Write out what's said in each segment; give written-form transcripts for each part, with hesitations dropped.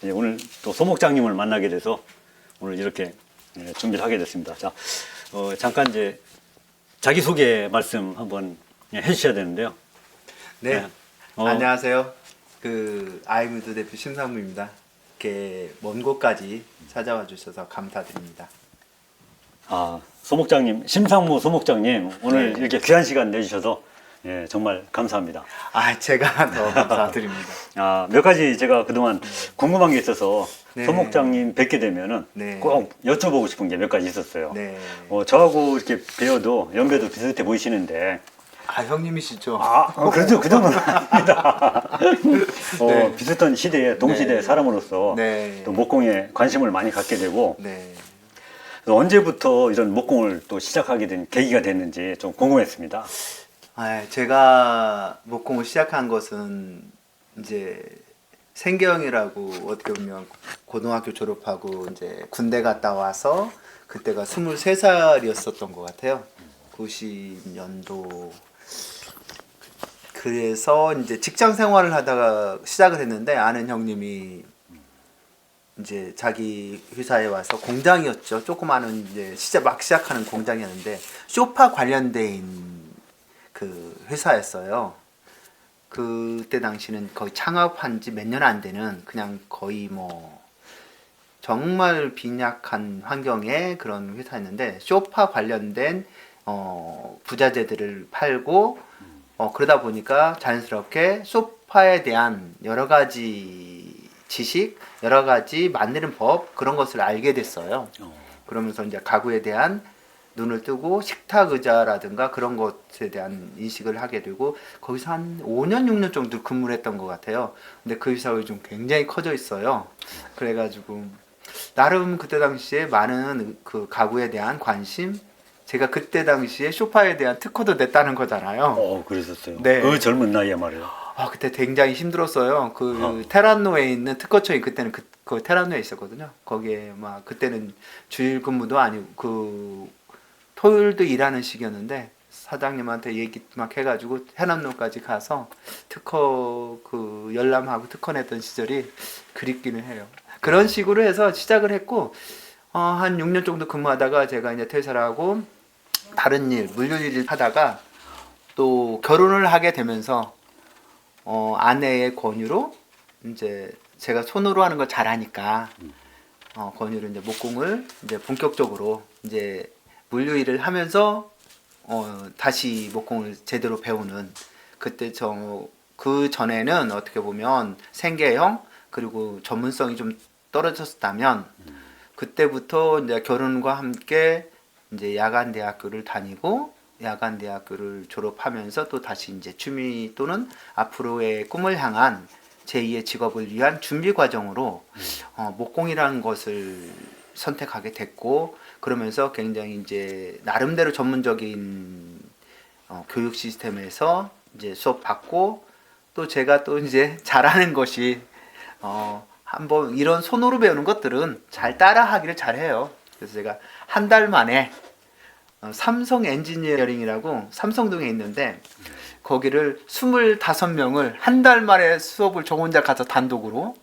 이제 오늘 또 소목장님을 만나게 돼서 오늘 이렇게 준비를 하게 됐습니다. 자, 잠깐 이제 자기소개 말씀 한번 해주셔야 되는데요. 네. 네. 안녕하세요. 아이무드 대표 심상무입니다. 이렇게 먼 곳까지 찾아와 주셔서 감사드립니다. 아, 소목장님, 심상무 소목장님, 오늘 네. 이렇게 귀한 시간 내주셔서 정말 감사합니다. 제가 더 감사드립니다. 몇 가지 제가 그동안 궁금한 게 있어서 네. 소목장님 뵙게 되면은 네. 꼭 여쭤보고 싶은 게 몇 가지 있었어요. 네. 저하고 이렇게 배워도 연배도 비슷해 보이시는데, 형님이시죠? 그래도 그 정도는 아닙니다. 네. 비슷한 시대에, 동시대 네. 사람으로서 네. 또 목공에 관심을 많이 갖게 되고, 네. 언제부터 이런 목공을 또 시작하게 된 계기가 됐는지 좀 궁금했습니다. 제가 목공을 시작한 것은 이제 생경이라고 어떻게 보면 고등학교 졸업하고 이제 군대 갔다 와서 그때가 23살이었었던 것 같아요. 90년도. 그래서 이제 직장 생활을 하다가 시작을 했는데 아는 형님이 이제 자기 회사에 와서 공장이었죠. 조그마한 이제 막 시작하는 공장이었는데 소파 관련된 그 회사였어요. 그때 당시는 거의 창업한 지 몇 년 안 되는 그냥 거의 뭐 정말 빈약한 환경의 그런 회사였는데 소파 관련된 부자재들을 팔고 그러다 보니까 자연스럽게 소파에 대한 여러 가지 지식, 여러 가지 만드는 법 그런 것을 알게 됐어요. 그러면서 이제 가구에 대한 눈을 뜨고 식탁 의자라든가 그런 것에 대한 인식을 하게 되고 거기서 한 5년, 6년 정도 근무를 했던 것 같아요. 근데 그 회사가 요즘 굉장히 커져 있어요. 그래가지고 나름 그때 당시에 많은 그 가구에 대한 관심, 제가 그때 당시에 소파에 대한 특허도 냈다는 거잖아요. 그러셨어요. 네. 그 젊은 나이에 말이에요. 그때 굉장히 힘들었어요. 테란노에 있는 특허청이 그때는 그 테란노에 있었거든요. 거기에 막 그때는 주일 근무도 아니고 토요일도 일하는 시기였는데 사장님한테 얘기 막 해가지고 테란노까지 가서 특허 열람하고 특허 냈던 시절이 그립기는 해요. 그런 식으로 해서 시작을 했고 한 6년 정도 근무하다가 제가 이제 퇴사를 하고 다른 일, 물류 일을 하다가 또 결혼을 하게 되면서 아내의 권유로 이제 제가 손으로 하는 걸 잘하니까 권유로 이제 목공을 이제 본격적으로 이제 물류 일을 하면서 다시 목공을 제대로 배우는 그때 그 전에는 어떻게 보면 생계형 그리고 전문성이 좀 떨어졌다면 그때부터 이제 결혼과 함께 이제 야간 대학교를 다니고 야간 대학교를 졸업하면서 또 다시 이제 취미 또는 앞으로의 꿈을 향한 제2의 직업을 위한 준비 과정으로 목공이라는 것을 선택하게 됐고 그러면서 굉장히 이제 나름대로 전문적인 교육 시스템에서 이제 수업 받고 또 제가 또 이제 잘하는 것이 한번 이런 손으로 배우는 것들은 잘 따라하기를 잘해요. 그래서 제가 한 달 만에 삼성 엔지니어링이라고 삼성동에 있는데 거기를 25명을 한 달 만에 수업을 저 혼자 가서 단독으로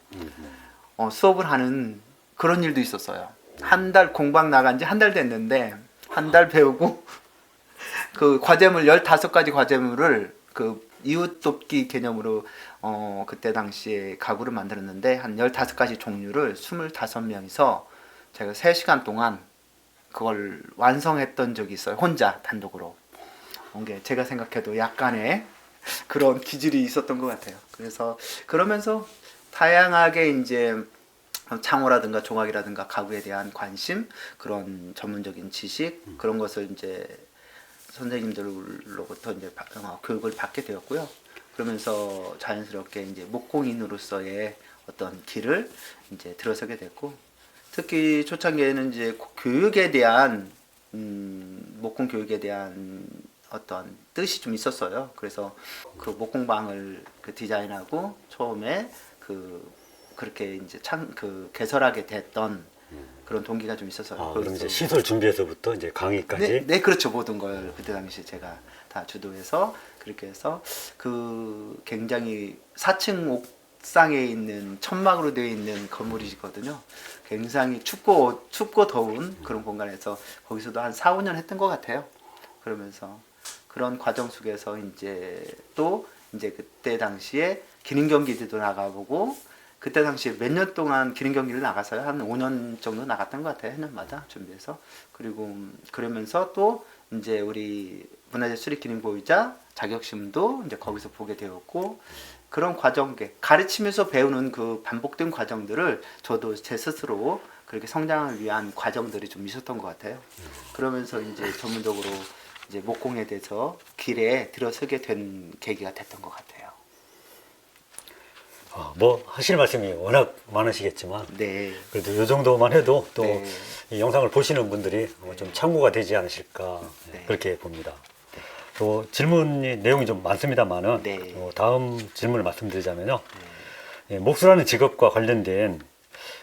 수업을 하는 그런 일도 있었어요. 한 달 공방 나간 지 한 달 됐는데 한 달 배우고 그 과제물 15가지 과제물을 그 이웃 돕기 개념으로 그때 당시에 가구를 만들었는데 한 15가지 종류를 25명이서 제가 3시간 동안 그걸 완성했던 적이 있어요. 혼자 단독으로. 게 제가 생각해도 약간의 그런 기질이 있었던 것 같아요. 그래서 그러면서 다양하게 이제 창호라든가 종합이라든가 가구에 대한 관심, 그런 전문적인 지식 그런 것을 이제 선생님들로부터 이제 교육을 받게 되었고요. 그러면서 자연스럽게 이제 목공인으로서의 어떤 길을 이제 들어서게 됐고, 특히 초창기에는 이제 교육에 대한 목공 교육에 대한 어떤 뜻이 좀 있었어요. 그래서 그 목공방을 디자인하고 처음에 그렇게 이제 개설하게 됐던 그런 동기가 좀 있었어요. 그럼 이제 시설 준비에서부터 이제 강의까지. 네, 그렇죠. 모든 걸 그때 당시 제가 다 주도해서 그렇게 해서 굉장히 4층 옥상에 있는 천막으로 되어 있는 건물이거든요. 굉장히 춥고 더운 그런 공간에서 거기서도 한 4, 5년 했던 것 같아요. 그러면서 그런 과정 속에서 이제 또 이제 그때 당시에 기능 경기도 나가보고 그때 당시에 몇 년 동안 기능 경기를 나가서요. 한 5년 정도 나갔던 것 같아요. 해년마다 준비해서. 그리고 그러면서 또 이제 우리 문화재 수립 기능 보유자 자격심도 이제 거기서 보게 되었고 그런 과정, 가르치면서 배우는 그 반복된 과정들을 저도 제 스스로 그렇게 성장을 위한 과정들이 좀 있었던 것 같아요. 그러면서 이제 전문적으로 이제 목공에 대해서 길에 들어서게 된 계기가 됐던 것 같아요. 뭐 하실 말씀이 워낙 많으시겠지만 네. 그래도 이 정도만 해도 또 네. 이 영상을 보시는 분들이 좀 참고가 되지 않으실까 네. 그렇게 봅니다. 또 질문이 내용이 좀 많습니다만은 네. 다음 질문을 말씀드리자면요. 목수라는 직업과 관련된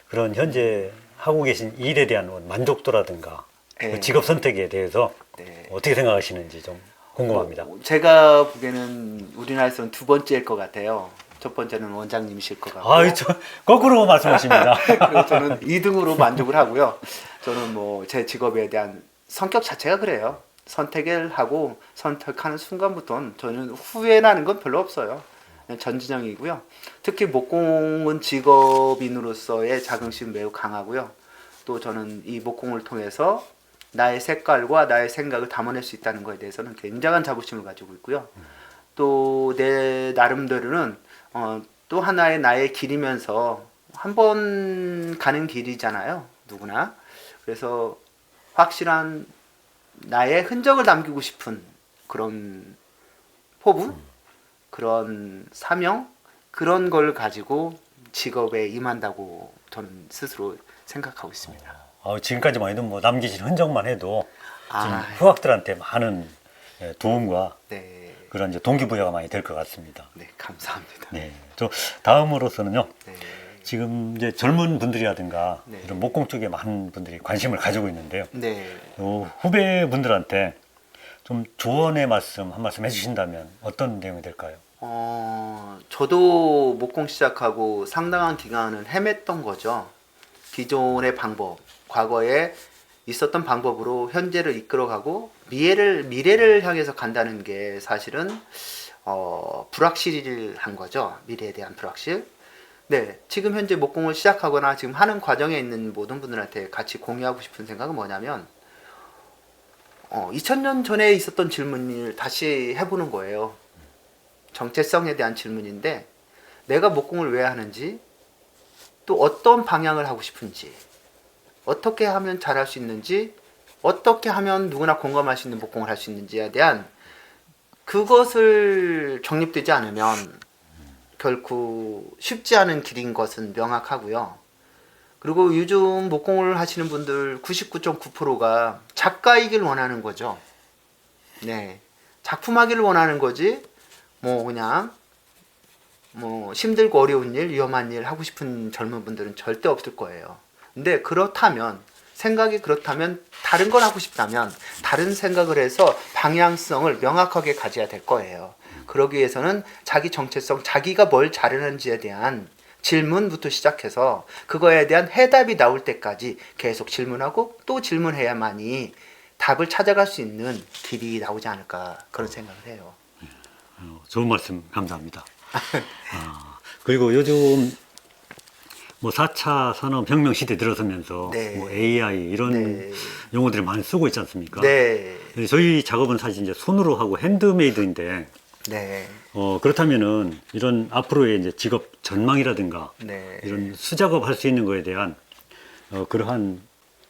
그런 현재 하고 계신 일에 대한 만족도라든가 네. 그 직업 선택에 대해서 네. 어떻게 생각하시는지 좀 궁금합니다. 제가 보기에는 우리나라에서는 두 번째일 것 같아요. 첫 번째는 원장님이실 것 같고. 아, 저 거꾸로 말씀하십니다. 그리고 저는 2등으로 만족을 하고요. 저는 뭐 제 직업에 대한 성격 자체가 그래요. 선택을 하고 선택하는 순간부터는 저는 후회나는 건 별로 없어요. 그냥 전진형이고요. 특히 목공은 직업인으로서의 자긍심이 매우 강하고요. 또 저는 이 목공을 통해서 나의 색깔과 나의 생각을 담아낼 수 있다는 것에 대해서는 굉장한 자부심을 가지고 있고요. 또 내 나름대로는 또 하나의 나의 길이면서 한 번 가는 길이잖아요. 누구나. 그래서 확실한 나의 흔적을 남기고 싶은 그런 포부, 그런 사명, 그런 걸 가지고 직업에 임한다고 저는 스스로 생각하고 있습니다. 지금까지만 해도 뭐 남기신 흔적만 해도 지금 아, 후학들한테 많은 도움과 네, 그런 이제 동기부여가 많이 될 것 같습니다. 네, 감사합니다. 네. 또 다음으로서는요. 네, 지금 이제 젊은 분들이라든가 네. 이런 목공 쪽에 많은 분들이 관심을 가지고 있는데요. 네. 후배분들한테 좀 조언의 말씀 한 말씀 해주신다면 어떤 내용이 될까요? 저도 목공 시작하고 상당한 기간을 헤맸던 거죠. 기존의 방법, 과거에 있었던 방법으로 현재를 이끌어가고 미래를 향해서 간다는 게 사실은 불확실한 거죠. 미래에 대한 불확실. 네, 지금 현재 목공을 시작하거나 지금 하는 과정에 있는 모든 분들한테 같이 공유하고 싶은 생각은 뭐냐면 2000년 전에 있었던 질문을 다시 해보는 거예요. 정체성에 대한 질문인데 내가 목공을 왜 하는지 또 어떤 방향을 하고 싶은지 어떻게 하면 잘할 수 있는지 어떻게 하면 누구나 공감할 수 있는 목공을 할 수 있는지에 대한 그것을 정립되지 않으면 결코 쉽지 않은 길인 것은 명확하고요. 그리고 요즘 목공을 하시는 분들 99.9%가 작가이길 원하는 거죠. 네, 작품하기를 원하는 거지. 뭐 그냥 뭐 힘들고 어려운 일, 위험한 일 하고 싶은 젊은 분들은 절대 없을 거예요. 근데 그렇다면 생각이 그렇다면 다른 걸 하고 싶다면 다른 생각을 해서 방향성을 명확하게 가져야 될 거예요. 그러기 위해서는 자기 정체성, 자기가 뭘 잘하는지에 대한 질문부터 시작해서 그거에 대한 해답이 나올 때까지 계속 질문하고 또 질문해야만이 답을 찾아갈 수 있는 길이 나오지 않을까 그런 생각을 해요. 좋은 말씀 감사합니다. 그리고 요즘 뭐 4차 산업혁명 시대 들어서면서 네. 뭐 AI 이런 네. 용어들을 많이 쓰고 있지 않습니까? 네, 저희 작업은 사실 이제 손으로 하고 핸드메이드인데 네, 그렇다면은 이런 앞으로의 이제 직업 전망이라든가 네. 이런 수작업 할 수 있는 거에 대한 그러한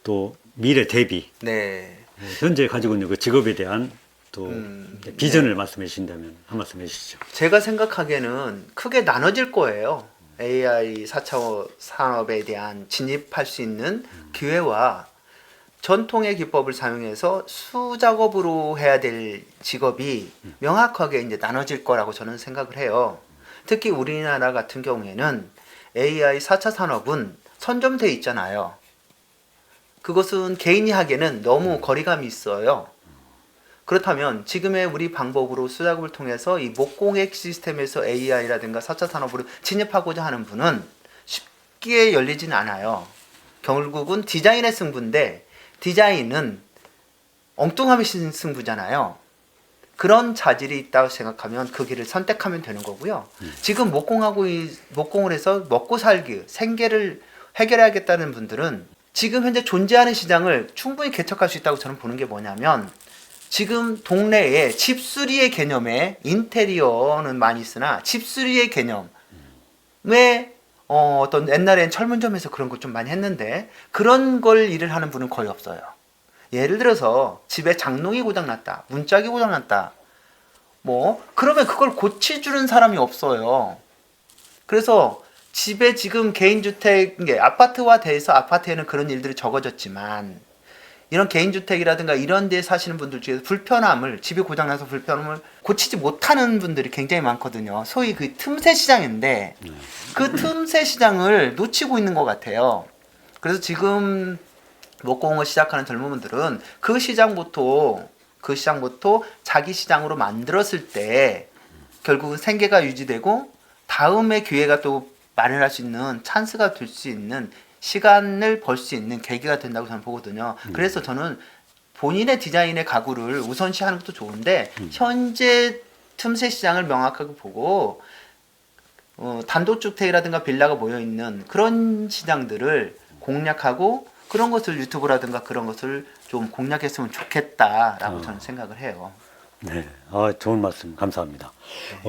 또 미래 대비 네. 현재 가지고 있는 그 직업에 대한 또 비전을 네. 말씀해 주신다면 한 말씀 해주시죠. 제가 생각하기에는 크게 나눠질 거예요. AI 4차 산업에 대한 진입할 수 있는 기회와 전통의 기법을 사용해서 수작업으로 해야 될 직업이 명확하게 이제 나눠질 거라고 저는 생각을 해요. 특히 우리나라 같은 경우에는 AI 4차 산업은 선점돼 있잖아요. 그것은 개인이 하기에는 너무 거리감이 있어요. 그렇다면 지금의 우리 방법으로 수작업을 통해서 이 목공액 시스템에서 AI라든가 4차 산업으로 진입하고자 하는 분은 쉽게 열리진 않아요. 결국은 디자인의 승부인데 디자인은 엉뚱함의 승부잖아요. 그런 자질이 있다고 생각하면 그 길을 선택하면 되는 거고요. 지금 목공을 해서 먹고 살기, 생계를 해결해야겠다는 분들은 지금 현재 존재하는 시장을 충분히 개척할 수 있다고 저는 보는 게 뭐냐면 지금 동네에 집수리의 개념에 인테리어는 많이 있으나 집수리의 개념에 어떤 옛날엔 철문점에서 그런 거 좀 많이 했는데 그런 걸 일을 하는 분은 거의 없어요. 예를 들어서 집에 장롱이 고장났다, 문짝이 고장났다, 뭐 그러면 그걸 고쳐주는 사람이 없어요. 그래서 집에 지금 개인주택, 아파트화 돼서 아파트에는 그런 일들이 적어졌지만 이런 개인주택이라든가 이런 데 사시는 분들 중에서 불편함을, 집이 고장나서 불편함을 고치지 못하는 분들이 굉장히 많거든요. 소위 그 틈새 시장인데 그 틈새 시장을 놓치고 있는 것 같아요. 그래서 지금 목공을 시작하는 젊은 분들은 그 시장부터 자기 시장으로 만들었을 때 결국은 생계가 유지되고 다음에 기회가 또 마련할 수 있는 찬스가 될 수 있는 시간을 벌 수 있는 계기가 된다고 저는 보거든요. 그래서 저는 본인의 디자인의 가구를 우선시하는 것도 좋은데 현재 틈새 시장을 명확하게 보고 단독주택이라든가 빌라가 모여있는 그런 시장들을 공략하고 그런 것을 유튜브라든가 그런 것을 좀 공략했으면 좋겠다라고 저는 생각을 해요. 네, 좋은 말씀 감사합니다.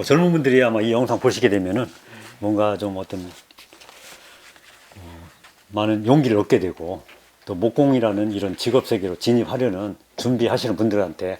젊은 분들이 아마 이 영상 보시게 되면은 뭔가 좀 어떤 많은 용기를 얻게 되고 또 목공이라는 이런 직업 세계로 진입하려는 준비하시는 분들한테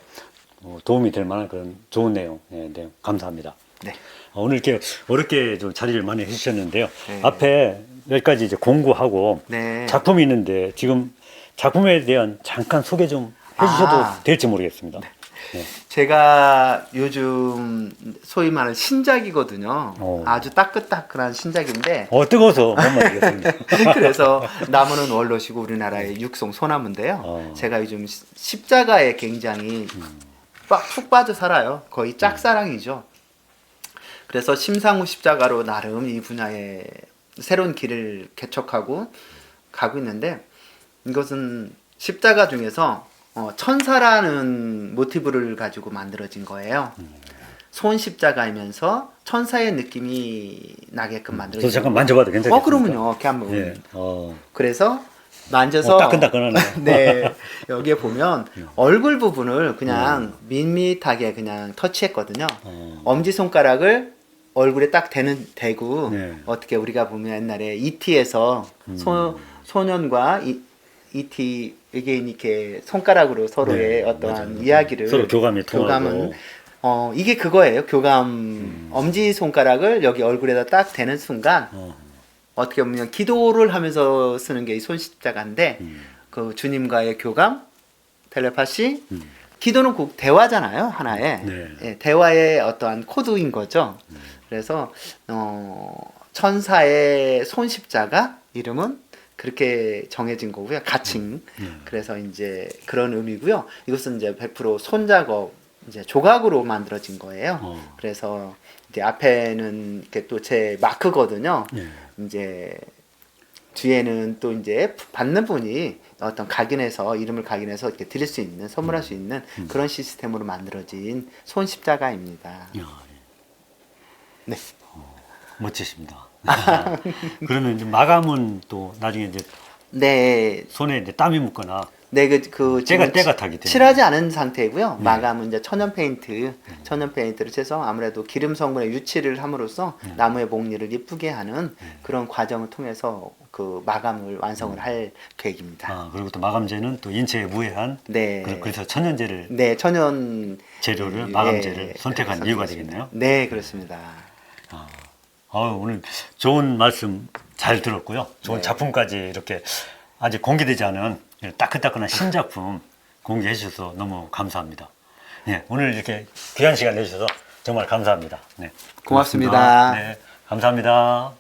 도움이 될 만한 그런 좋은 내용, 네, 감사합니다. 네. 오늘 이렇게 어렵게 좀 자리를 많이 해주셨는데요. 네. 앞에 몇 가지 이제 공구하고 네. 작품이 있는데 지금 작품에 대한 잠깐 소개 좀 해주셔도 될지 모르겠습니다. 네. 제가 요즘 소위 말하는 신작이거든요. 아주 따끈따끈한 신작인데 뜨거워서 못 마시겠습니다. 그래서 나무는 원로시고 우리나라의 육송 소나무인데요. 제가 요즘 십자가에 굉장히 푹 빠져 살아요. 거의 짝사랑이죠. 그래서 심상우 십자가로 나름 이 분야에 새로운 길을 개척하고 가고 있는데 이것은 십자가 중에서 천사라는 모티브를 가지고 만들어진 거예요. 손 십자가이면서 천사의 느낌이 나게끔 만들어진 저도 잠깐 만져봐도 괜찮겠습니까? 그러면요. 이렇게 한번. 예. 그래서 만져서 따끈따끈하네요. 네. 여기에 보면 얼굴 부분을 그냥 밋밋하게 그냥 터치했거든요. 엄지손가락을 얼굴에 딱 대고 네. 어떻게 우리가 보면 옛날에 E.T.에서 소년과 E.T. 이게 이렇게 손가락으로 서로의 어떠한 맞아요. 이야기를 서로 교감이 통하고. 교감은 이게 그거예요. 교감. 엄지 손가락을 여기 얼굴에다 딱 대는 순간 어떻게 보면 기도를 하면서 쓰는 게 이 손십자가인데 그 주님과의 교감, 텔레파시, 기도는 꼭 대화잖아요. 하나의 예, 대화의 어떠한 코드인 거죠. 그래서 천사의 손십자가 이름은 그렇게 정해진 거고요. 가칭. 그래서 이제 그런 의미고요. 이것은 이제 100% 손작업, 이제 조각으로 만들어진 거예요. 그래서 이제 앞에는 이렇게 또 제 마크거든요. 이제 뒤에는 또 이제 받는 분이 어떤 각인해서 이름을 각인해서 이렇게 드릴 수 있는, 선물할 수 있는 그런 시스템으로 만들어진 손십자가입니다. 네. 멋지십니다. 그러면 이제 마감은 또 나중에 이제 네. 손에 이제 땀이 묻거나 네, 그 때가 타기 때문에 칠하지 않은 상태이고요. 마감은 이제 천연 페인트를 쳐서 아무래도 기름 성분의 유치를 함으로써 나무의 목리를 예쁘게 하는 그런 과정을 통해서 그 마감을 완성을 할 계획입니다. 그리고 또 마감재는 또 인체에 무해한 그래서 천연재를 천연 재료를 마감재를 선택한 이유가 되겠네요. 네, 그렇습니다. 오늘 좋은 말씀 잘 들었고요. 좋은 작품까지 이렇게 아직 공개되지 않은 따끈따끈한 신작품 공개해 주셔서 너무 감사합니다. 네, 오늘 이렇게 귀한 시간 내주셔서 정말 감사합니다. 네, 고맙습니다. 네, 감사합니다.